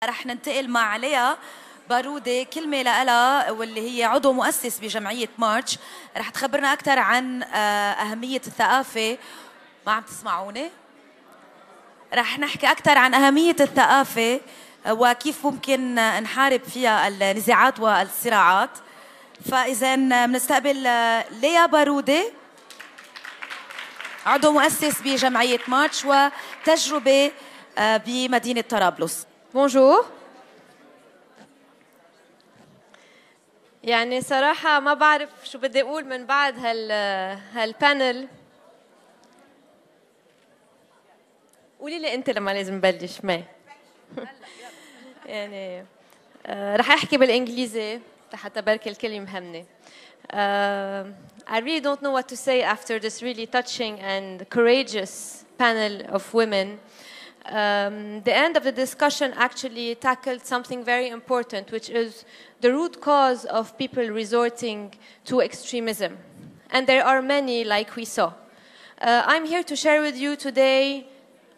رح ننتقل مع ليا بارودي، كلمة لها واللي هي عضو مؤسس بجمعية مارتش. رح تخبرنا أكثر عن أهمية الثقافة. ما عم تسمعوني؟ رح نحكي أكثر عن أهمية الثقافة وكيف ممكن نحارب فيها النزاعات والصراعات. فإذا بنستقبل ليا بارودي، عضو مؤسس بجمعية مارتش وتجربة بمدينة طرابلس. بونجور. يعني صراحة ما بعرف شو بدي أقول من بعد هالبانل. قولي لي أنت لما لازم نبلش. ما يعني رح أحكي بالإنجليزي حتى بركي الكل مهمني. I really don't know what to say after this really touching and courageous panel of women. The end of the discussion actually tackled something very important, which is the root cause of people resorting to extremism. And there are many, like we saw. I'm here to share with you today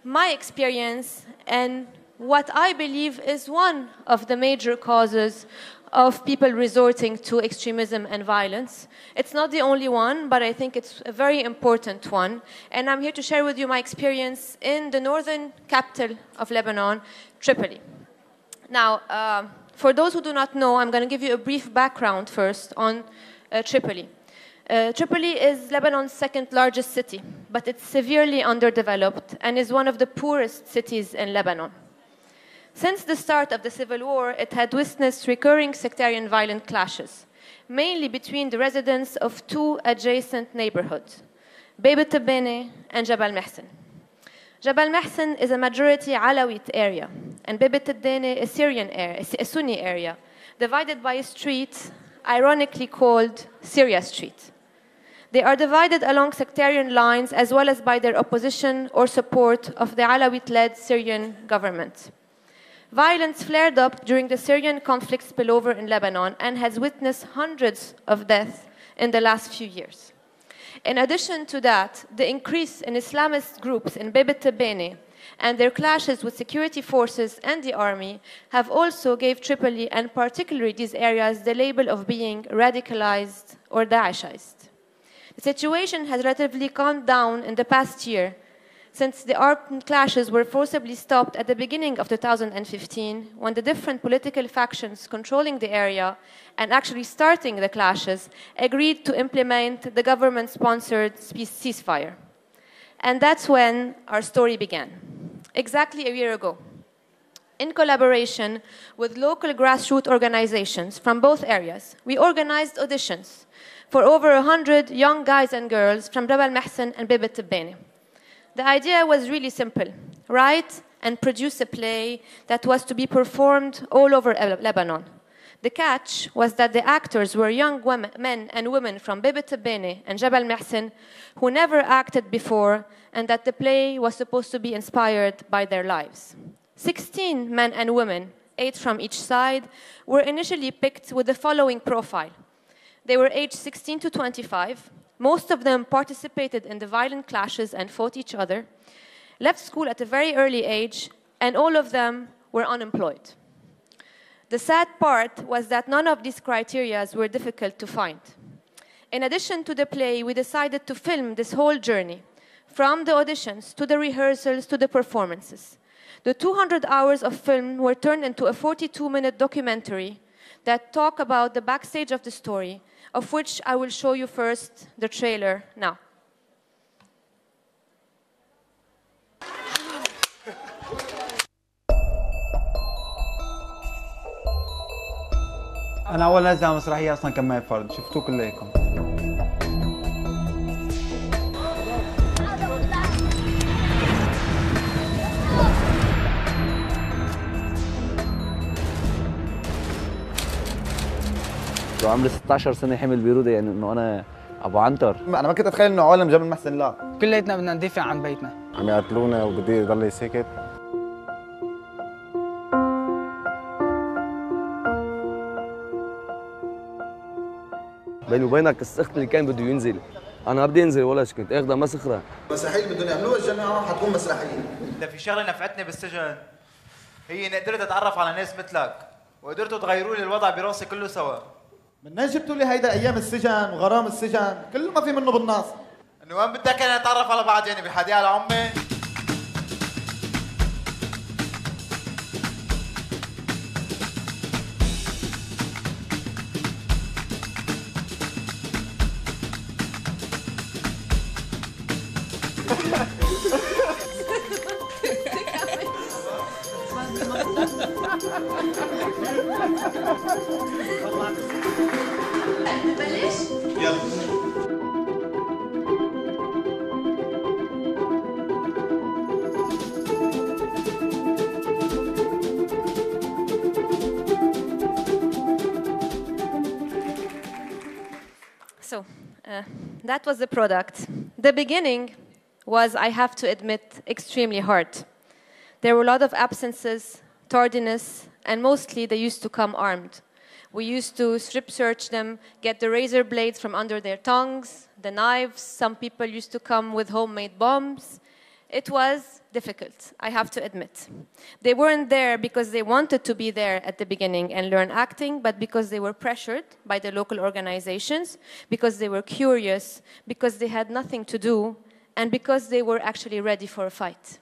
my experience and what I believe is one of the major causes of people resorting to extremism and violence. It's not the only one, but I think it's a very important one. And I'm here to share with you my experience in the northern capital of Lebanon, Tripoli. Now, for those who do not know, I'm going to give you a brief background first on Tripoli. Tripoli is Lebanon's second largest city, but it's severely underdeveloped and is one of the poorest cities in Lebanon. Since the start of the civil war, it had witnessed recurring sectarian violent clashes, mainly between the residents of two adjacent neighborhoods, Beit Tabbani and Jabal Mahsen. Jabal Mahsen is a majority Alawite area, and Beit Tabbani a Sunni area, divided by a street ironically called Syria Street. They are divided along sectarian lines as well as by their opposition or support of the Alawite-led Syrian government. Violence flared up during the Syrian conflict spillover in Lebanon and has witnessed hundreds of deaths in the last few years. In addition to that, the increase in Islamist groups in Beit Tabbani and their clashes with security forces and the army have also gave Tripoli, and particularly these areas, the label of being radicalized or Daeshized. The situation has relatively calmed down in the past year, since the armed clashes were forcibly stopped at the beginning of 2015, when the different political factions controlling the area and actually starting the clashes agreed to implement the government-sponsored ceasefire. And that's when our story began, exactly a year ago. In collaboration with local grassroots organizations from both areas, we organized auditions for over 100 young guys and girls from Jabal Mahsen and Beit Tabbani. The idea was really simple: write and produce a play that was to be performed all over Lebanon. The catch was that the actors were young men and women from Beit Tabbani and Jabal Mahsen who never acted before, and that the play was supposed to be inspired by their lives. 16 men and women, 8 from each side, were initially picked with the following profile. They were aged 16 to 25. Most of them participated in the violent clashes and fought each other, left school at a very early age, and all of them were unemployed. The sad part was that none of these criteria were difficult to find. In addition to the play, we decided to film this whole journey, from the auditions to the rehearsals to the performances. The 200 hours of film were turned into a 42-minute documentary that talk about the backstage of the story, of which I will show you first the trailer now. أنا أول نازل على مسرحية أصلاً كان معي فرد، شفتوه كلكم. لو عمري 16 سنة حمل بيرودة، يعني إنه أنا أبو عنتر. أنا ما كنت أتخيل إنه عالم جبل محسن لا. كلياتنا بدنا ندافع عن بيتنا. عم يقتلونا وبدي ضلي ساكت. بيني وبينك السخط اللي كان بده ينزل، أنا ما بدي أنزل ولا كنت آخذها مسخرة. المسرحية اللي بدهم يعملوها الجامعة حتكون مسرحية. إذا في شغلة نفعتني بالسجن هي اني قدرت اتعرف على ناس مثلك وقدرتوا تغيروا لي الوضع براسي كله سوا. منين جبتوا لي هيدا ايام السجن وغرام السجن؟ كله ما في منه بالنص. انه وين بدك انا نتعرف على بعض يعني بحديقة على امي؟ So, that was the product. The beginning was, I have to admit, extremely hard. There were a lot of absences, tardiness, and mostly they used to come armed. We used to strip search them, get the razor blades from under their tongues, the knives. Some people used to come with homemade bombs. It was difficult, I have to admit. They weren't there because they wanted to be there at the beginning and learn acting, but because they were pressured by the local organizations, because they were curious, because they had nothing to do, and because they were actually ready for a fight.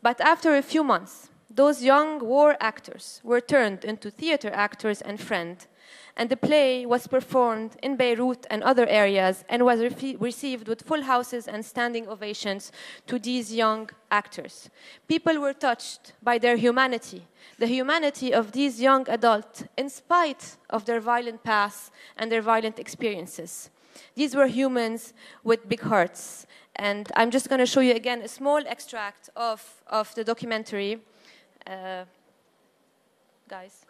But after a few months, those young war actors were turned into theater actors and friends, and the play was performed in Beirut and other areas and was received with full houses and standing ovations to these young actors. People were touched by their humanity, the humanity of these young adults in spite of their violent past and their violent experiences. These were humans with big hearts. And I'm just going to show you again a small extract of the documentary. Guys.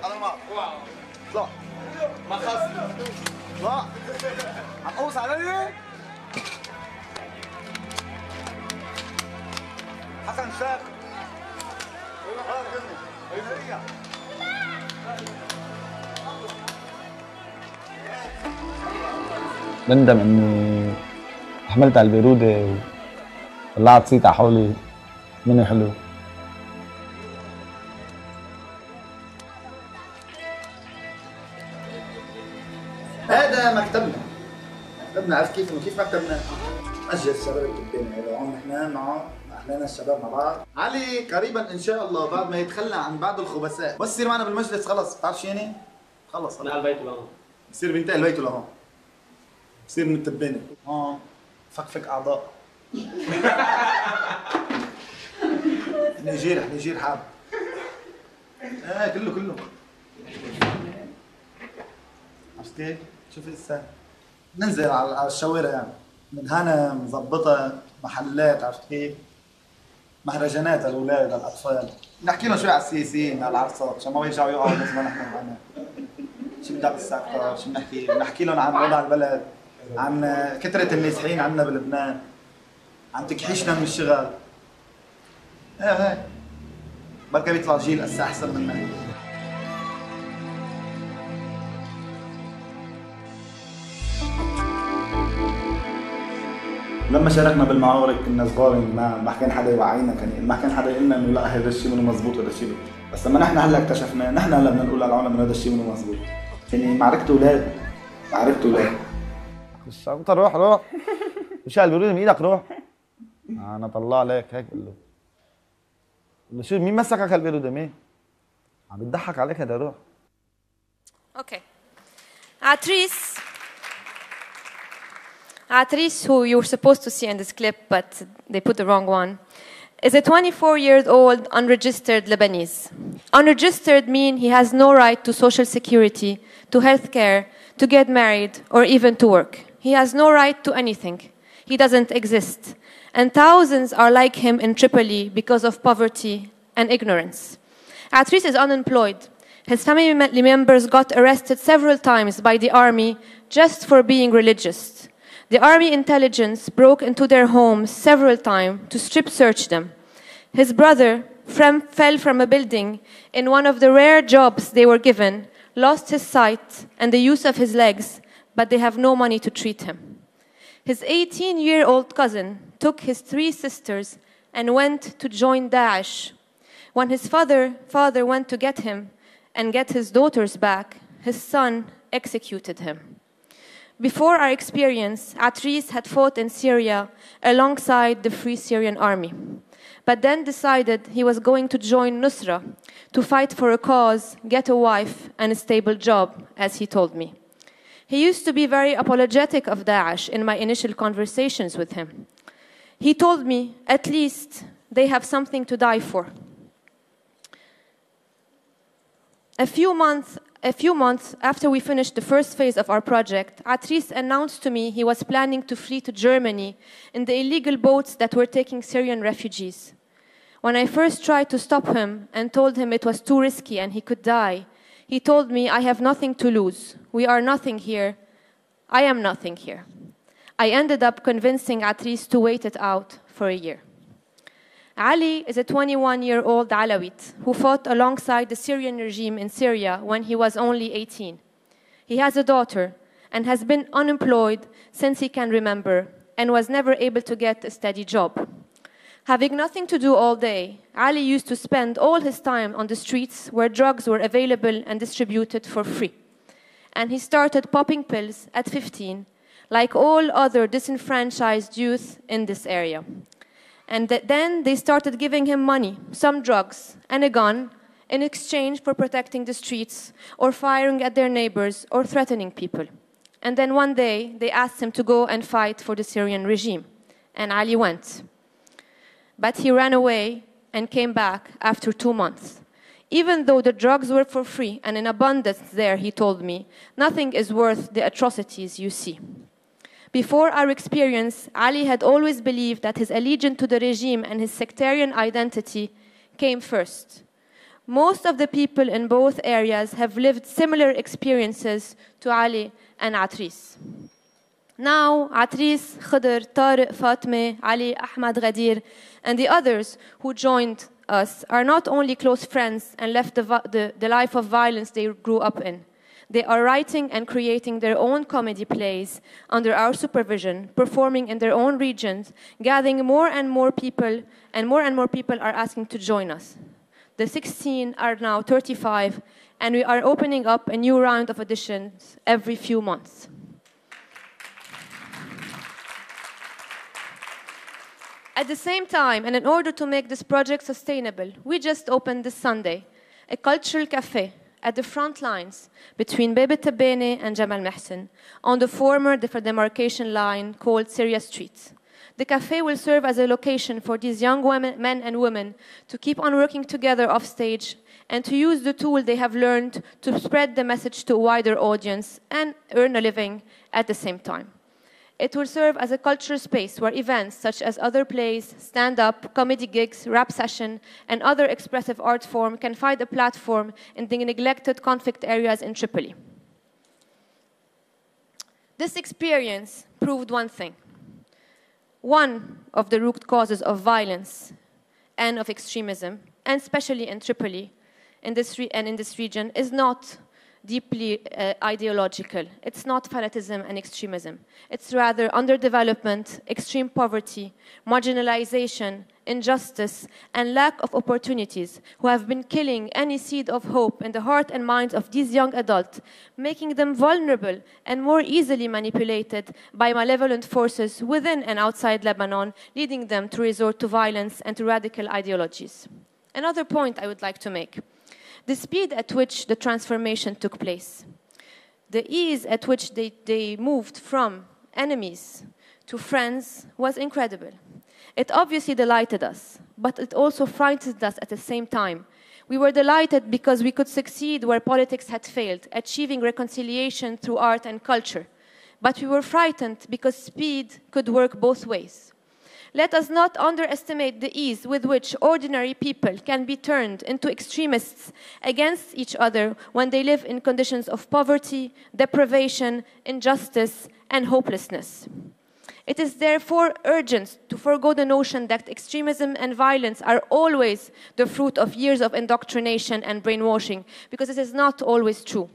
اطلع ما خلص اطلع عم قوس علي حسن شاف بندم اني حملت على البيرودة وطلعت صيت على حولي مني حلو. هذا مكتبنا عرفت كيف؟ كيف مكتبنا؟ مسجد الشباب التباني هذا هون نحن معه احنا الشباب مع بعض. علي قريبا ان شاء الله بعد ما يتخلى عن بعض الخبثاء بس يصير معنا بالمجلس خلص. بتعرف شو يعني؟ خلص من البيت لهون بصير بينتقل بيته لهون بصير من التباني هون فكفك اعضاء نيجير حاب كله عرفت كيف؟ شوف هسه ننزل على الشوارع يعني منهنا مظبطه محلات عرفت كيف؟ مهرجانات للاولاد للاطفال نحكي لهم شوي على السياسيين على العرصات عشان ما يرجعوا يقعوا مثل ما نحن معنا شو بدك بالسكتر شو بنحكي لهم عن وضع البلد عن كثرة المازحين عندنا بلبنان عن تكحيشنا من الشغل ايه بركي بيطلع جيل هسه احسن منا. لما شاركنا بالمعارك كنا صغار ما كان حدا يوعينا ما كان حدا يقول لنا انه لا هذا الشيء منه مضبوط وهذا الشيء بس لما نحن هلا اكتشفنا نحن هلا بدنا نقول للعالم انه هذا الشيء منه مضبوط. يعني معركة اولاد الشنطة روح مش البرودة من ايدك روح انا طلع لك هيك قول له شو مين مسكك هالبرودة مين؟ عم بتضحك عليك هذا روح. Okay. Atrice, who you're supposed to see in this clip, but they put the wrong one, is a 24-year-old unregistered Lebanese. Unregistered means he has no right to social security, to health care, to get married, or even to work. He has no right to anything. He doesn't exist. And thousands are like him in Tripoli because of poverty and ignorance. Atrice is unemployed. His family members got arrested several times by the army just for being religious. The army intelligence broke into their homes several times to strip search them. His brother fell from a building in one of the rare jobs they were given, lost his sight and the use of his legs, but they have no money to treat him. His 18-year-old cousin took his 3 sisters and went to join Daesh. When his father went to get him and get his daughters back, his son executed him. Before our experience, Atris had fought in Syria alongside the Free Syrian Army, but then decided he was going to join Nusra to fight for a cause, get a wife, and a stable job, as he told me. He used to be very apologetic of Daesh in my initial conversations with him. He told me, at least they have something to die for. A few months after we finished the first phase of our project, Atris announced to me he was planning to flee to Germany in the illegal boats that were taking Syrian refugees. When I first tried to stop him and told him it was too risky and he could die, he told me, I have nothing to lose. We are nothing here. I am nothing here. I ended up convincing Atris to wait it out for a year. Ali is a 21-year-old Alawite who fought alongside the Syrian regime in Syria when he was only 18. He has a daughter and has been unemployed since he can remember and was never able to get a steady job. Having nothing to do all day, Ali used to spend all his time on the streets where drugs were available and distributed for free. And he started popping pills at 15, like all other disenfranchised youth in this area. And then they started giving him money, some drugs, and a gun in exchange for protecting the streets or firing at their neighbors or threatening people. And then one day, they asked him to go and fight for the Syrian regime. And Ali went. But he ran away and came back after 2 months. Even though the drugs were for free and in abundance there, he told me, nothing is worth the atrocities you see. Before our experience, Ali had always believed that his allegiance to the regime and his sectarian identity came first. Most of the people in both areas have lived similar experiences to Ali and Atris. Now, Atris, Khidr, Tariq, Fatme, Ali, Ahmad, Ghadir, and the others who joined us are not only close friends and left the life of violence they grew up in. They are writing and creating their own comedy plays under our supervision, performing in their own regions, gathering more and more people are asking to join us. The 16 are now 35, and we are opening up a new round of auditions every few months. At the same time, and in order to make this project sustainable, we just opened this Sunday a cultural cafe at the front lines between Bebe Tabene and Jamal Mehsen on the former demarcation line called Syria Street. The cafe will serve as a location for these young men and women to keep on working together off stage and to use the tool they have learned to spread the message to a wider audience and earn a living at the same time. It will serve as a cultural space where events such as other plays, stand-up, comedy gigs, rap session, and other expressive art form can find a platform in the neglected conflict areas in Tripoli. This experience proved one thing. One of the root causes of violence and of extremism, and especially in Tripoli in this region, is not deeply ideological. It's not fanatism and extremism. It's rather underdevelopment, extreme poverty, marginalization, injustice, and lack of opportunities who have been killing any seed of hope in the heart and minds of these young adults, making them vulnerable and more easily manipulated by malevolent forces within and outside Lebanon, leading them to resort to violence and to radical ideologies. Another point I would like to make. The speed at which the transformation took place, the ease at which they moved from enemies to friends was incredible. It obviously delighted us, but it also frightened us at the same time. We were delighted because we could succeed where politics had failed, achieving reconciliation through art and culture. But we were frightened because speed could work both ways. Let us not underestimate the ease with which ordinary people can be turned into extremists against each other when they live in conditions of poverty, deprivation, injustice, and hopelessness. It is therefore urgent to forego the notion that extremism and violence are always the fruit of years of indoctrination and brainwashing, because it is not always true.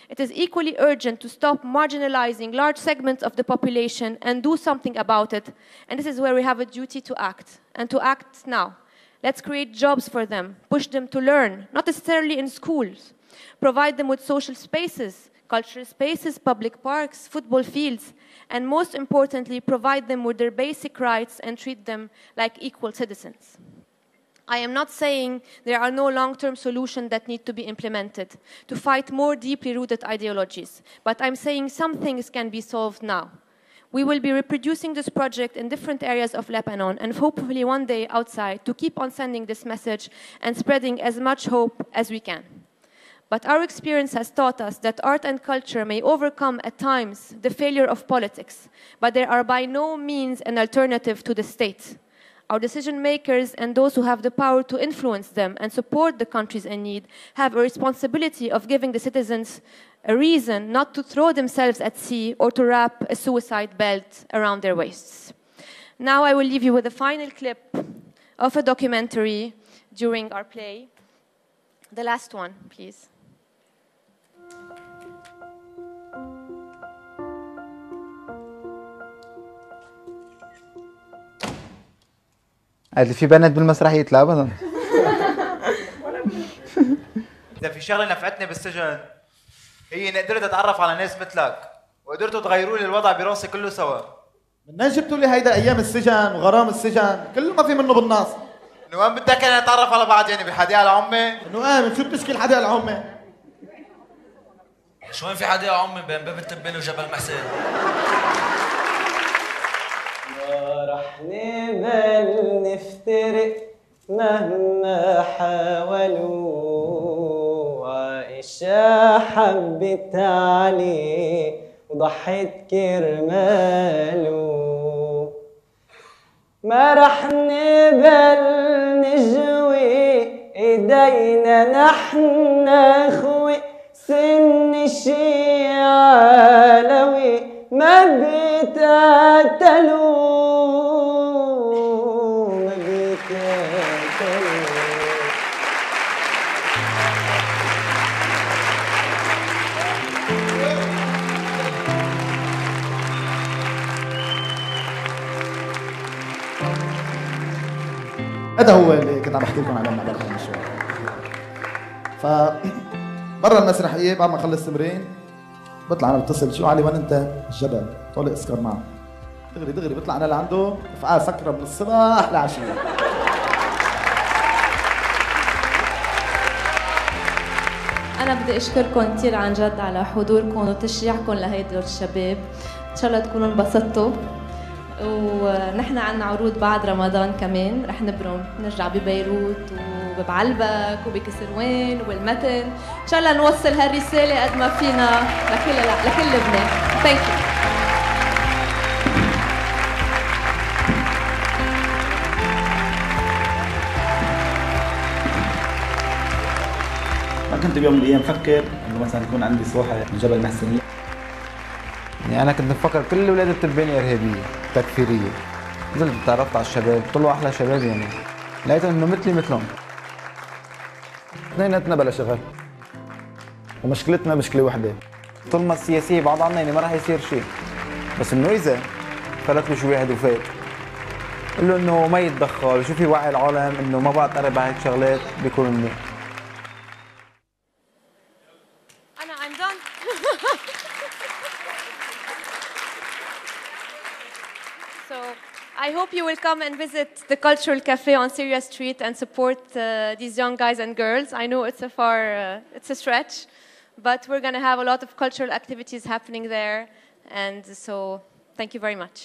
It is equally urgent to stop marginalizing large segments of the population and do something about it. And this is where we have a duty to act, and to act now. Let's create jobs for them, push them to learn, not necessarily in schools. Provide them with social spaces, cultural spaces, public parks, football fields, and most importantly, provide them with their basic rights and treat them like equal citizens. I am not saying there are no long-term solutions that need to be implemented to fight more deeply rooted ideologies, but I'm saying some things can be solved now. We will be reproducing this project in different areas of Lebanon and hopefully one day outside to keep on sending this message and spreading as much hope as we can. But our experience has taught us that art and culture may overcome at times the failure of politics, but they are by no means an alternative to the state. Our decision makers and those who have the power to influence them and support the countries in need have a responsibility of giving the citizens a reason not to throw themselves at sea or to wrap a suicide belt around their waists. Now I will leave you with a final clip of a documentary during our play. The last one, please. قالت لي في بنات بالمسرحية لا ابدا. اذا في شغله نفعتني بالسجن هي اني قدرت اتعرف على ناس مثلك وقدرتوا تغيروا لي الوضع براسي كله سوا. منين جبتوا لي هيدا ايام السجن وغرام السجن؟ كله ما في منه بالناس. انه وين بدك انا نتعرف على بعض يعني بالحديقه العامه؟ انه من شو بتشكي الحديقه العامه؟ شو وين في حديقه عامه بين باب التبين وجبل محسن؟ رح نقبل نفترق مهما حاولوا. عائشة حبت عليه وضحت كرماله. ما رح نقبل نجوي ايدينا نحن اخوي. سن الشي علوي ما بيتقتلوا. هذا هو اللي كنت عم بحكي لكم عليه قبل شوي. برا المسرحيه بعد ما اخلص تمرين بطلع انا بتصل شو علي وين انت؟ الجبل طالع اسكر معه دغري دغري بطلع انا لعنده فقعد سكره من الصباح لعشيه. أنا بدي أشكركم كثير عن جد على حضوركم وتشجيعكم لهيدول الشباب. إن شاء الله تكونوا انبسطتوا. ونحن عنا عروض بعد رمضان كمان رح نبرم نرجع ببيروت وببعلبك وبكسروان وبالمتن. إن شاء الله نوصل هالرسالة قد ما فينا لكل لبنان. Thank you. ما كنت بيوم من الايام فكر انه مثلا يكون عندي سواحه من جبل محسنيه. يعني انا كنت مفكر كل اولاد التباني ارهابيه تكفيريه. نزلت تعرفت على الشباب طلعوا احلى شباب يعني. لقيت انه مثلي مثلهم. اثنيناتنا بلا شغل ومشكلتنا مشكله وحده. طول ما السياسيه بعض عنا يعني ما راح يصير شيء. بس انه اذا فلت له شي واحد وفات قل له انه ما يتدخل وشوف يوعي العالم انه ما بقى تقرب على هيك شغلات بيكون منيح. I'm done. So I hope you will come and visit the Cultural Cafe on Syria Street and support these young guys and girls. I know it's it's a stretch, but we're going to have a lot of cultural activities happening there, and so thank you very much.